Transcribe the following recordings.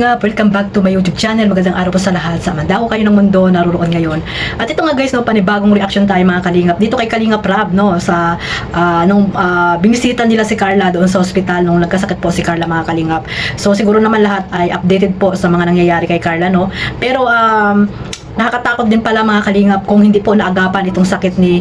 Kalingap, welcome back to my YouTube channel. Magandang araw po sa lahat. Sa mandako kayo ng mundo, naruroon ngayon. At ito nga guys, no, panibagong reaction tayo mga Kalingap. Dito kay Kalingap Rab, no, sa binisita nila si Carla doon sa ospital nung nagkasakit po si Carla mga Kalingap. So siguro naman lahat ay updated po sa mga nangyayari kay Carla, no. Pero nakakatakot din pala mga Kalingap kung hindi po naagapan itong sakit ni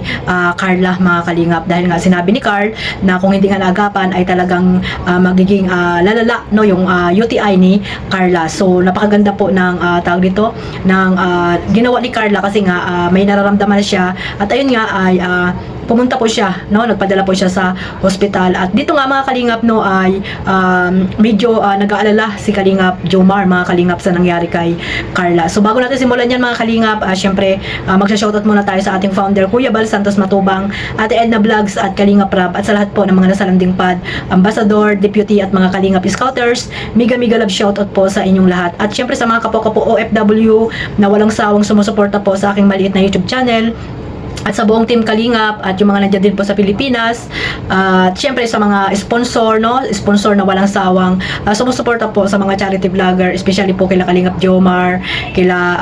Carla mga Kalingap, dahil nga sinabi ni Carl na kung hindi nga naagapan ay talagang magiging lalala, no, yung UTI ni Carla. So napakaganda po ng tawag dito ng ginawa ni Carla, kasi nga may nararamdaman siya, at ayun nga ay pumunta po siya, no, nagpadala po siya sa hospital. At dito nga mga Kalingap, no, ay medyo nag-aalala si Kalingap Jomar mga Kalingap sa nangyari kay Carla. So bago natin simulan yan mga Kalingap, syempre magsha-shoutout muna tayo sa ating founder Kuya Bal Santos Matubang, Ate Edna Vlogs at Kalingap Rab, at sa lahat po ng mga nasa landing pad, ambassador, deputy at mga Kalingap scouters. Mega love shoutout po sa inyong lahat. At syempre sa mga kapo-kapo OFW na walang sawang sumusuporta po sa aking maliit na YouTube channel, at sa buong team Kalingap, at yung mga nandiyan din po sa Pilipinas, at syempre sa mga sponsor, no, sponsor na walang sawang sumusuporta po sa mga charity vlogger, especially po kila Kalingap Jomar, kila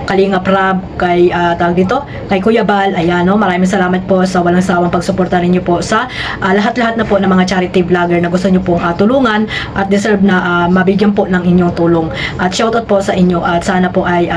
Kalingap Rab, kay tawag dito, kay Kuya Bal. Ayan, no, maraming salamat po sa walang sawang pagsuporta ninyo po sa lahat-lahat na po ng mga charity vlogger na gusto nyo pong tulungan at deserve na mabigyan po ng inyong tulong. At shoutout po sa inyo, at sana po ay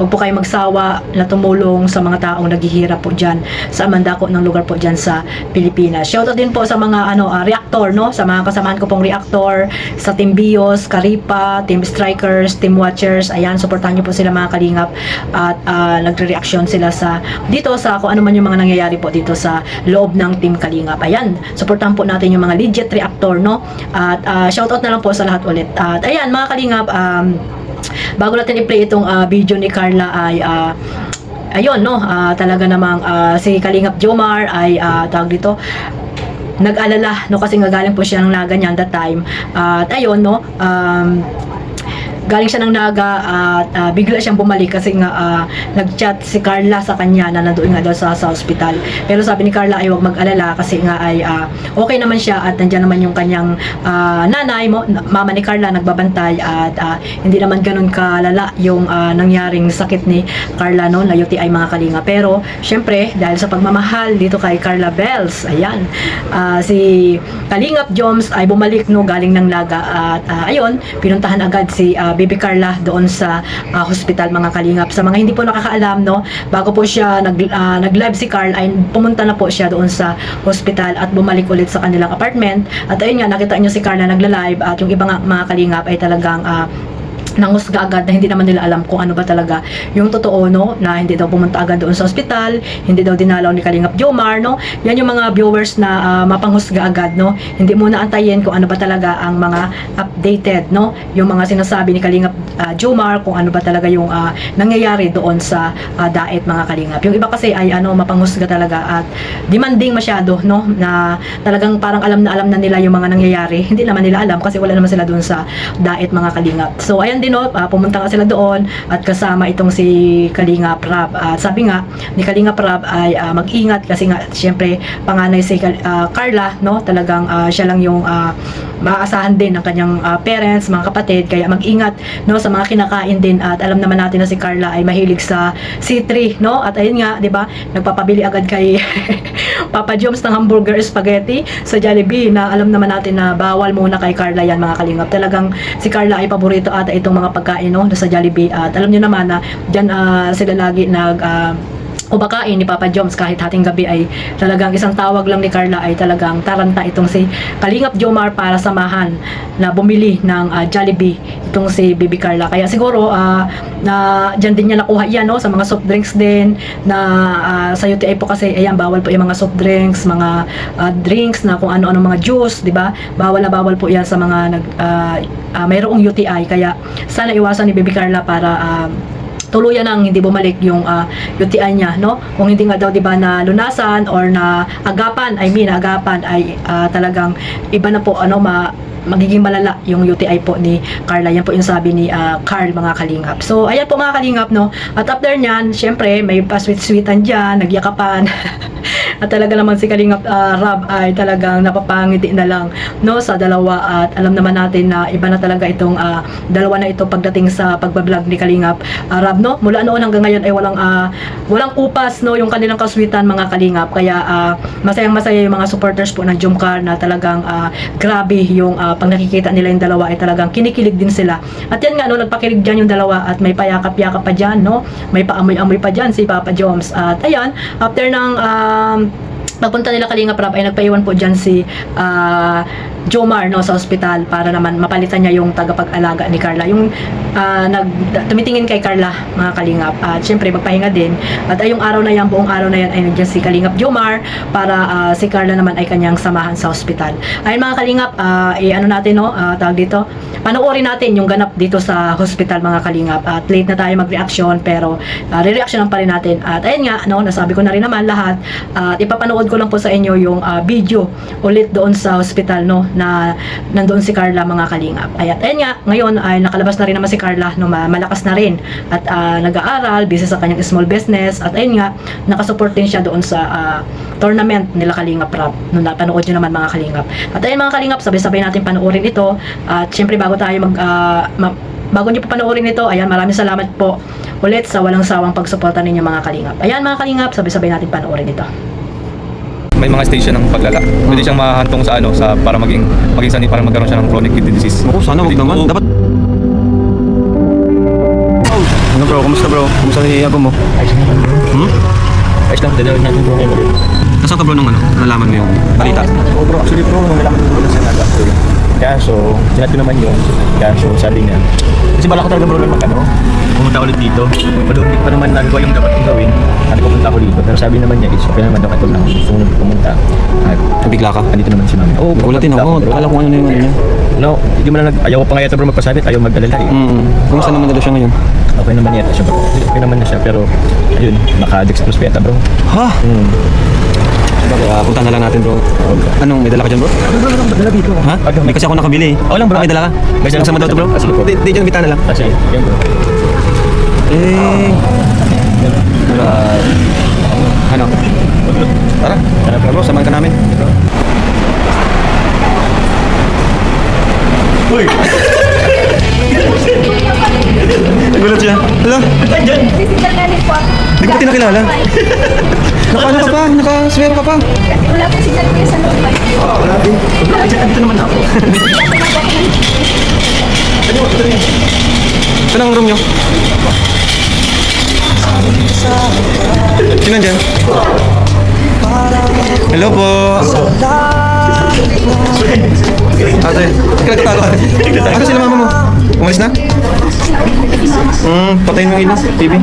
huwag po kayo magsawa na tumulong sa mga taong naghihirap po dyan sa mandako ng lugar po dyan sa Pilipinas. Shoutout din po sa mga reactor, no, sa mga kasamahan ko pong reactor, sa Team Bios, Karipa, Team Strikers, Team Watchers. Ayan, supportahan nyo po sila mga Kalingap, at nagre-reaction sila sa dito sa kung ano man yung mga nangyayari po dito sa loob ng Team Kalingap. Ayan, supportahan po natin yung mga legit reactor, no, at shoutout na lang po sa lahat ulit. At ayan mga Kalingap, bago natin i-play itong video ni Carla ay ayun, no, talaga namang si Kalingap Jomar ay tawag dito, nag-alala, no, kasi nga galing po siya ng Naga niyan that time. At ayun, no, galing siya ng Naga at bigla siyang bumalik kasi nga nag-chat si Carla sa kanya na nandoon nga daw sa hospital. Pero sabi ni Carla ay huwag mag-alala kasi nga ay okay naman siya, at nandiyan naman yung kanyang nanay, mama ni Carla, nagbabantay, at hindi naman ganun kalala yung nangyaring sakit ni Carla, no, na UTI mga Kalinga. Pero syempre dahil sa pagmamahal dito kay Carla Bells, ayan, si Kalingap Joms ay bumalik, no, galing ng Naga, at ayun, pinuntahan agad si Baby Carla doon sa hospital mga Kalingap. Sa mga hindi po nakakaalam, no, bago po siya nag-live si Carl ay pumunta na po siya doon sa hospital at bumalik ulit sa kanilang apartment. At ayun nga, nakita niyo si Carla nagla-live, at yung ibang mga Kalingap ay talagang nangusga agad na hindi naman nila alam kung ano ba talaga yung totoo, no, na hindi daw pumunta agad doon sa ospital, hindi daw dinalaw ni Kalingap Jomar, no. Yan yung mga viewers na mapanghusga agad, no, hindi muna antayin kung ano ba talaga ang mga updated, no, yung mga sinasabi ni Kalingap Jomar, kung ano ba talaga yung nangyayari doon sa Daet mga Kalingap. Yung iba kasi ay mapanghusga talaga at demanding masyado, no, na talagang parang alam na nila yung mga nangyayari. Hindi naman nila alam kasi wala naman sila doon sa Daet mga Kalingap. So ayan din, no, pumunta nga sila doon at kasama itong si Kalingap Rab. Sabi nga ni Kalingap Rab ay mag-ingat kasi nga syempre panganay si Carla, no, talagang siya lang yung maaasahan din ng kanyang parents, mga kapatid, kaya mag-ingat, no, sa mga kinakain din. At alam naman natin na si Carla ay mahilig sa C3, no, at ayun nga, 'di ba, nagpapabili agad kay Papa Joms ng hamburger spaghetti sa Jollibee, na alam naman natin na bawal muna kay Carla yan mga Kalingap. Talagang si Carla ay paborito ata itong mga pagkain, no, sa Jollibee, at alam niyo naman na diyan sila lagi kumakain ni Papa Joms kahit hating gabi. Ay talagang isang tawag lang ni Carla ay talagang taranta itong si Kalingap Jomar para samahan na bumili ng Jollibee itong si Baby Carla. Kaya siguro na dyan din niya nakuha yan, no, sa mga soft drinks din na sa UTI po kasi ayan, bawal po yung mga soft drinks, mga drinks na kung ano-ano, mga juice, di ba, bawal na bawal po yan sa mga mayroong UTI. Kaya sana iwasan ni Baby Carla para tuluyan nang hindi bumalik yung UTI niya, no. Kung hindi nga daw, di ba, na lunasan or na agapan, agapan ay talagang iba na po, magiging malala yung UTI po ni Carla. Yan po yung sabi ni Carl mga Kalingap. So ayan po mga Kalingap, no. At after nyan, syempre may pa-sweet-sweetan dyan, nagyakapan At talaga naman si Kalingap Rab ay talagang napapangiti na lang, no, sa dalawa. At alam naman natin na iba na talaga itong dalawa na ito pagdating sa pagbablog ni Kalingap Rab, no. Mula noon hanggang ngayon ay walang upas, no, yung kanilang kaswitan, mga Kalingap. Kaya masayang masaya yung mga supporters po ng Jomcar na talagang grabe yung pag nakikita nila yung dalawa ay talagang kinikilig din sila. At yan nga, no, nagpakilig dyan yung dalawa at may payakap-yakap pa dyan, no, may paamoy-amoy pa dyan si Papa Joms. At ayan, after ng pagpunta nila Kalingap Rab ay nagpaiwan po dyan si Jomar, no, sa ospital para naman mapalitan niya yung tagapag-alaga ni Carla, yung tumitingin kay Carla, mga Kalingap. At syempre magpahinga din. At ayong araw na yan, buong araw na yan ay nandiyan si Kalingap Jomar para si Carla naman ay kanyang samahan sa ospital. Ayun, mga Kalingap, ano natin, no, tawag dito, panoorin natin yung ganap dito sa hospital, mga Kalingap. At late na tayo mag-reaction pero re-reactionan pa rin natin. At ayun nga, no, nasabi ko na rin naman lahat. At ipapanood ko lang po sa inyo yung video ulit doon sa hospital, no, na nandoon si Carla, mga Kalingap. Ayun nga, ngayon ay nakalabas na rin naman si Carla, no, malakas na rin at nag-aaral, busy sa kanyang small business. At ayun nga, nakasupport din siya doon sa tournament nila Kalingap Rab, no, napanood nyo naman, mga Kalingap. At ayun, mga Kalingap, sabay-sabay natin panoorin ito. At syempre bago tayo bago nyo pa panoorin ito, ayan, maraming salamat po ulit sa walang sawang pagsuporta ninyo, mga Kalingap. Ayan, mga Kalingap, sabay-sabay natin panoorin ito. May mga stage siya ng paglala. Pwede siyang mahantong sa sa para maging sanay, para magkaroon siya ng chronic kidney disease. Ako, sana wag naman. Dapat... Ano bro? Kumusta bro? Kumusta hihiyabo mo? Ayos lang, dadawin natin bro. Nasaan ka bro nung nalaman mo yung balita? Oo bro, actually bro, nung nalaman ko na sa nag-actually. Kaso, sinat ko naman yun. Kaso, sabi niya, kasi bala ko talaga bro lang pumunta ulit dito. Although hindi pa naman nagawa yung dapat kong gawin, pumunta ako dito. Pero sabi naman niya, it's okay naman dapat ko lang sumunod pumunta. At Bigla ka? andito naman si mami. Oo, Gulatin ako. Alam ko ano na yung ano niya. No, hindi mo na ayaw ko pa nga yata bro magpasabit, ayaw mag-alala eh. Kumusta naman na siya ngayon? Okay naman yata siya bro. Okay naman na siya, pero ayun, naka-dextrose beta bro. Ha? Punta na lang natin bro. Anong, may dala ka dyan bro? Dala dito. Ha? May kasi ako nakabili. Oo lang bro. May dala ka? May dala Sama daw to bro? Sige po. Di dyan, bita na lang. Sige, yan bro. Ano? Tara, bro, samahan ka namin. Uy! Nagulat siya. Hala, Sisitan nga din po ako. di ko tinakilala. Naka-ano ka pa? Naka-swear ka pa? Kasi wala po signal kuya sa loob. Dito naman ako. Saan ang room nyo? Sino dyan? Hello po. Ate, nagtatago ka. Ano sila mama mo? Umalis na? Patayin mo yung ilaw, TV.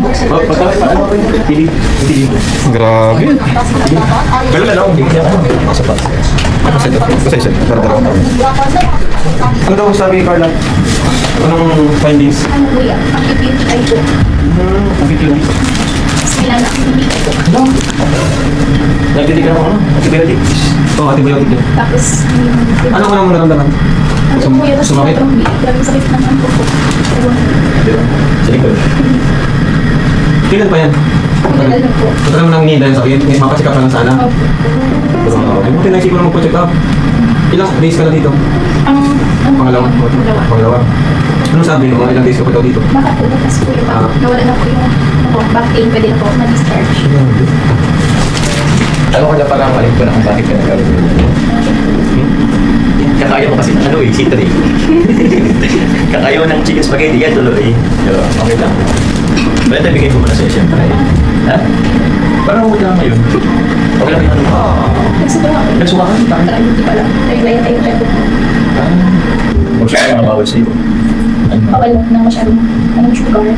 Grabe. Kailan na lang? Pasay. Ano daw sabi ni Carla? Anong findings? Ano kuya? Pakipin po. Sila na. Nagtitig ka ako, antibiotics. Oo, antibiotic din. Tapos, Ano ko nang naramdaman? ano kuya? Sumakit? Grabe sakit naman po. Sa likod. Kailan pa yan? Matagal na po. Matagal mo nang need dahil sakit. May mapacheck up ka lang sana. Opo. Ay, buti na isip ko na magpa-check up. Ilang days ka na dito? Pangalawa? Pangalawa. Anong sabi mo? Ilang days ka pa daw dito? Baka po, bukas po yung nawala na po yung back pain, pwede na po ma-discharge. Alam ko na parang alim ko na kung bakit ka nagkaroon. Kakaya mo kasi C3. Kakaya mo ng chicken spaghetti, yan tuloy. Pero okay lang. Pwede bigay ko muna sa'yo siyempre. Ha? Parang okay lang ngayon. Okay lang yung ano mo. Nagsuka ako. Nagsuka ka? Bakit? Hindi pala. Tayo tayo. Huwag siya kayong mabawal sa'yo. Bawal na masyadong sugar.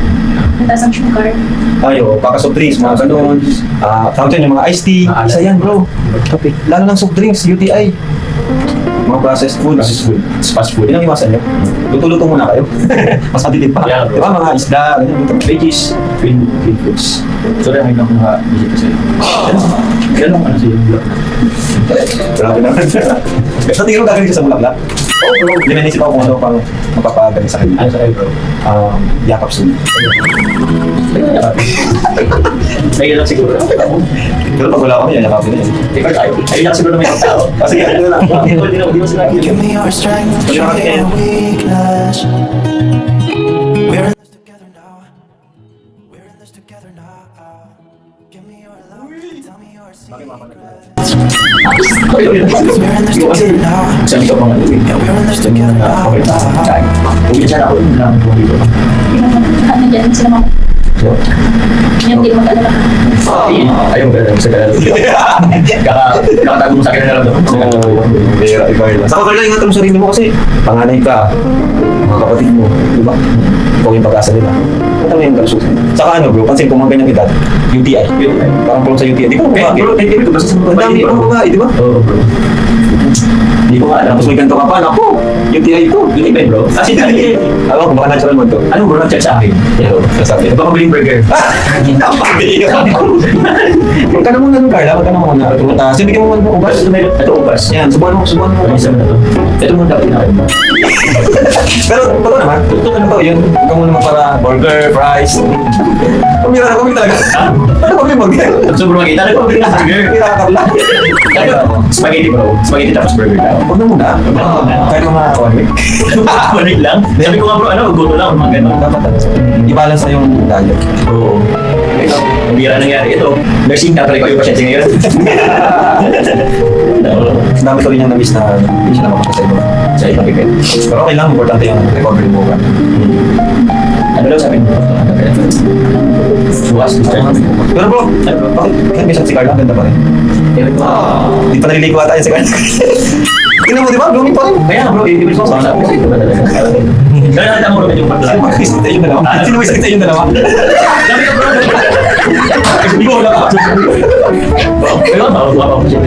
Mataas ang sugar. Ayo, baka soft drinks, mga ganun. Tawag dyan, yung mga iced tea. Isa yan, bro. Lalo ng soft drinks, UTI. Mga processed foods. Fast food. Yun ang iwasan nyo. Luto-luto muna kayo. Mas matitip pa. Yeah, bro. Di ba, mga isda, ganyan, veggies. Clean foods. Sorry, may lang mga bisita sa'yo. Kaya lang ano sa'yo yung vlog. Grabe naman. Sa tingin mo gagawin ka sa bulaklak? Oh bro, Hindi na nisip ako kung ano pang mapapagaling sa kanya. ano sa'yo bro? Yakap soon. Dahil lang siguro. Pero pag wala kami, yan, yakapin na yun. Ikaw tayo. Ayun lang siguro na may tao. Sige, ano na lang. Di mo sila Give me your strength, give me your weakness. We're in this together now. We're in this together now. Give me your love, tell me your secrets. We're in this together now. Sabi ko mga uwi. Yeah, we're in this together now. Okay, tayo. Uwi siya na ako. Nandiyan sila mga. Yung di mag-alala. Ayaw mo ka sa galalo. Kakatago mo sa akin na lang doon. Iba. Saka Carla, ingatan mo sarili mo kasi panganay ka, mga kapatid mo, di ba? Ikaw yung pag-asa nila. Ito mo yung kalususan. Saka ano bro, pansin kung mga ganyang edad, UTI. Parang prone sa UTI. Di ko Kaya kumaki. bro, hindi ko basta sa Ang dami pang babae, di ba? Oo bro. Hindi ko nga alam. Tapos may ganito ka pa, naku, UTI to. Hindi ba bro? Kasi dahil, Alam ko, baka natural mo to. ano bro, nag-chat sa akin. Pero, sasabi. Baka mabiling burger. Napakabili ka. Huwag ka na muna nun, Carla. Huwag ka na muna. Tapos, bigyan mo muna ng ubas. Ito upas. Yan, subuhan mo. Ano isa mo na to? Ito muna dapat na ako. Pero, totoo naman. Totoo na to, yun. Huwag ka muna para burger, fries. Pumira talaga. Ha? Ano pa may burger? Sobrang makita. Ano mabiling burger? Pumira ka Carla. Ano? Spaghetti bro. Spaghetti tapos burger daw. Huwag na muna. Kahit mga 1 week. Balik lang. Sabi ko nga bro, ano, gusto lang. Mga ganun. Dapat i-balance na yung diet. Oo. Ang bira nangyari ito. Nursing ka, tuloy ko yung pasyente ngayon. Ang dami ko rin yung na-miss na hindi siya naman sa iba. Sa ibang pipit. Pero okay lang, importante yung recovery mo ka. Ano daw sabi mo? Bukas, gusto niya. Pero bro, bakit kahit may si Carla, ganda pa rin. Di pa naliligo ata yan si Carla. Tingnan mo, di ba? Blooming pa rin. Kaya bro, ibig ko sa ako. Ito ba talaga? Kaya nakita mo rin yung pagla. Sino may sakit sa yung dalawa? Sino may sakit sa yung dalawa? Sabi ko bro, hindi ko wala ka. Pero ako, ako siya.